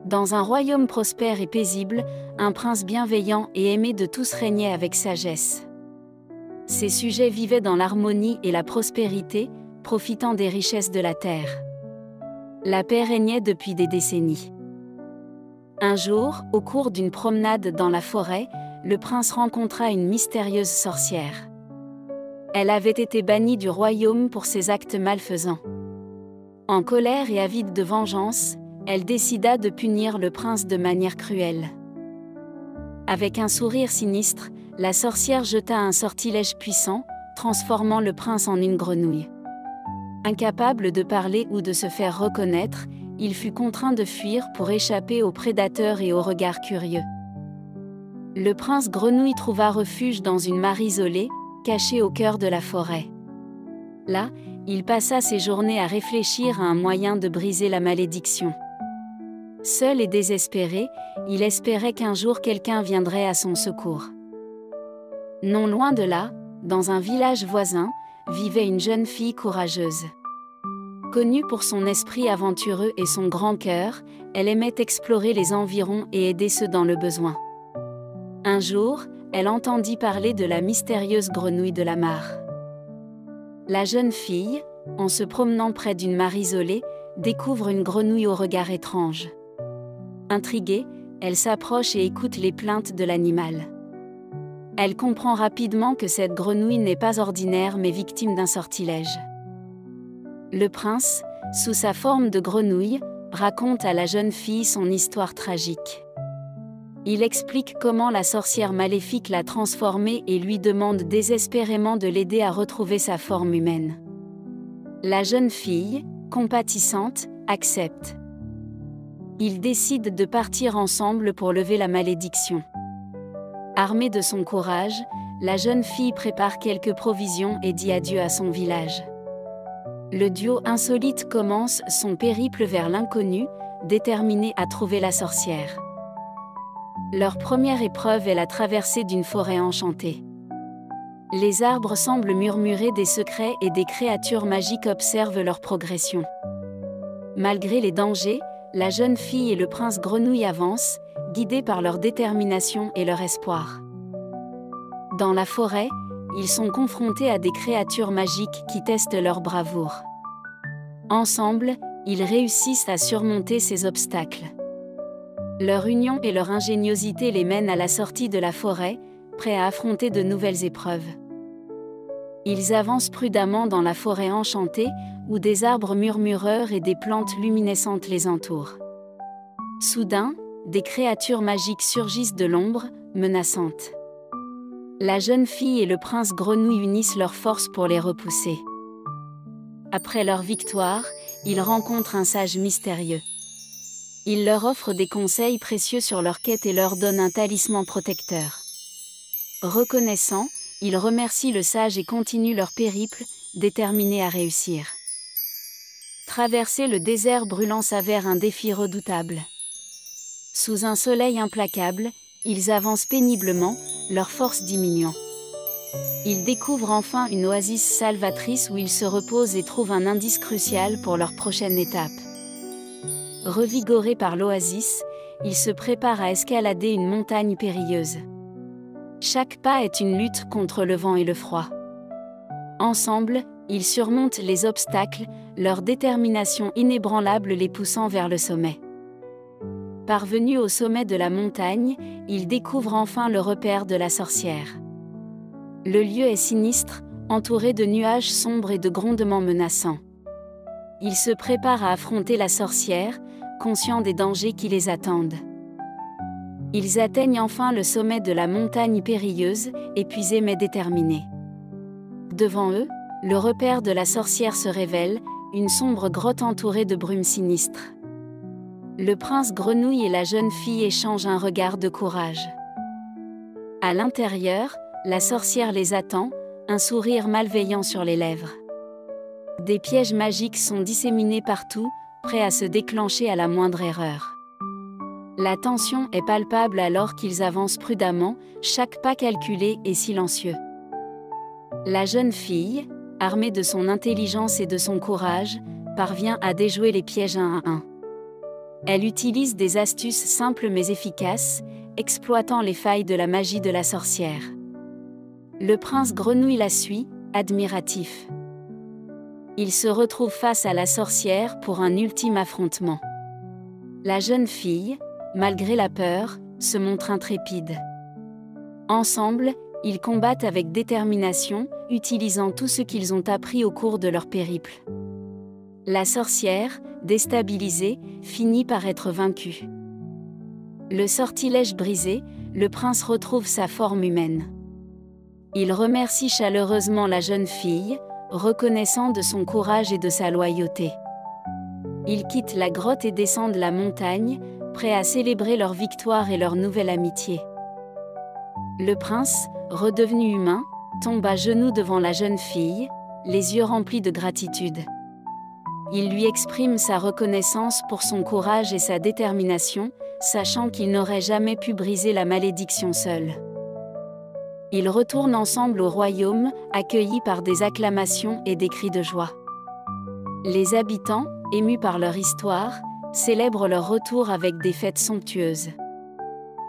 Dans un royaume prospère et paisible, un prince bienveillant et aimé de tous régnait avec sagesse. Ses sujets vivaient dans l'harmonie et la prospérité, profitant des richesses de la terre. La paix régnait depuis des décennies. Un jour, au cours d'une promenade dans la forêt, le prince rencontra une mystérieuse sorcière. Elle avait été bannie du royaume pour ses actes malfaisants. En colère et avide de vengeance, elle décida de punir le prince de manière cruelle. Avec un sourire sinistre, la sorcière jeta un sortilège puissant, transformant le prince en une grenouille. Incapable de parler ou de se faire reconnaître, il fut contraint de fuir pour échapper aux prédateurs et aux regards curieux. Le prince grenouille trouva refuge dans une mare isolée, cachée au cœur de la forêt. Là, il passa ses journées à réfléchir à un moyen de briser la malédiction. Seul et désespéré, il espérait qu'un jour quelqu'un viendrait à son secours. Non loin de là, dans un village voisin, vivait une jeune fille courageuse. Connue pour son esprit aventureux et son grand cœur, elle aimait explorer les environs et aider ceux dans le besoin. Un jour, elle entendit parler de la mystérieuse grenouille de la mare. La jeune fille, en se promenant près d'une mare isolée, découvre une grenouille au regard étrange. Intriguée, elle s'approche et écoute les plaintes de l'animal. Elle comprend rapidement que cette grenouille n'est pas ordinaire mais victime d'un sortilège. Le prince, sous sa forme de grenouille, raconte à la jeune fille son histoire tragique. Il explique comment la sorcière maléfique l'a transformée et lui demande désespérément de l'aider à retrouver sa forme humaine. La jeune fille, compatissante, accepte. Ils décident de partir ensemble pour lever la malédiction. Armée de son courage, la jeune fille prépare quelques provisions et dit adieu à son village. Le duo insolite commence son périple vers l'inconnu, déterminé à trouver la sorcière. Leur première épreuve est la traversée d'une forêt enchantée. Les arbres semblent murmurer des secrets et des créatures magiques observent leur progression. Malgré les dangers, la jeune fille et le prince grenouille avancent, guidés par leur détermination et leur espoir. Dans la forêt, ils sont confrontés à des créatures magiques qui testent leur bravoure. Ensemble, ils réussissent à surmonter ces obstacles. Leur union et leur ingéniosité les mènent à la sortie de la forêt, prêts à affronter de nouvelles épreuves. Ils avancent prudemment dans la forêt enchantée, où des arbres murmureurs et des plantes luminescentes les entourent. Soudain, des créatures magiques surgissent de l'ombre, menaçantes. La jeune fille et le prince grenouille unissent leurs forces pour les repousser. Après leur victoire, ils rencontrent un sage mystérieux. Il leur offre des conseils précieux sur leur quête et leur donne un talisman protecteur. Reconnaissant, ils remercient le sage et continuent leur périple, déterminés à réussir. Traverser le désert brûlant s'avère un défi redoutable. Sous un soleil implacable, ils avancent péniblement, leur force diminuant. Ils découvrent enfin une oasis salvatrice où ils se reposent et trouvent un indice crucial pour leur prochaine étape. Revigorés par l'oasis, ils se préparent à escalader une montagne périlleuse. Chaque pas est une lutte contre le vent et le froid. Ensemble, ils surmontent les obstacles, leur détermination inébranlable les poussant vers le sommet. Parvenus au sommet de la montagne, ils découvrent enfin le repère de la sorcière. Le lieu est sinistre, entouré de nuages sombres et de grondements menaçants. Ils se préparent à affronter la sorcière, conscients des dangers qui les attendent. Ils atteignent enfin le sommet de la montagne périlleuse, épuisés mais déterminés. Devant eux, le repère de la sorcière se révèle, une sombre grotte entourée de brumes sinistres. Le prince grenouille et la jeune fille échangent un regard de courage. À l'intérieur, la sorcière les attend, un sourire malveillant sur les lèvres. Des pièges magiques sont disséminés partout, prêts à se déclencher à la moindre erreur. La tension est palpable alors qu'ils avancent prudemment, chaque pas calculé et silencieux. La jeune fille, armée de son intelligence et de son courage, parvient à déjouer les pièges un à un. Elle utilise des astuces simples mais efficaces, exploitant les failles de la magie de la sorcière. Le prince Grenouille la suit, admiratif. Il se retrouve face à la sorcière pour un ultime affrontement. La jeune fille, malgré la peur, se montre intrépide. Ensemble, ils combattent avec détermination, utilisant tout ce qu'ils ont appris au cours de leur périple. La sorcière, déstabilisée, finit par être vaincue. Le sortilège brisé, le prince retrouve sa forme humaine. Il remercie chaleureusement la jeune fille, reconnaissant de son courage et de sa loyauté. Ils quittent la grotte et descendent la montagne, prêts à célébrer leur victoire et leur nouvelle amitié. Le prince, redevenu humain, tombe à genoux devant la jeune fille, les yeux remplis de gratitude. Il lui exprime sa reconnaissance pour son courage et sa détermination, sachant qu'il n'aurait jamais pu briser la malédiction seul. Ils retournent ensemble au royaume, accueillis par des acclamations et des cris de joie. Les habitants, émus par leur histoire, célèbrent leur retour avec des fêtes somptueuses.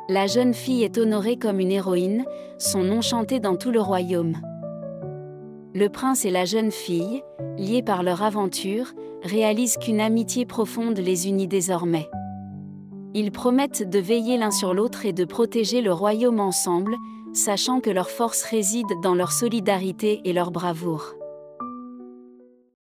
La jeune fille est honorée comme une héroïne, son nom chanté dans tout le royaume. Le prince et la jeune fille, liés par leur aventure, réalisent qu'une amitié profonde les unit désormais. Ils promettent de veiller l'un sur l'autre et de protéger le royaume ensemble, sachant que leur force réside dans leur solidarité et leur bravoure.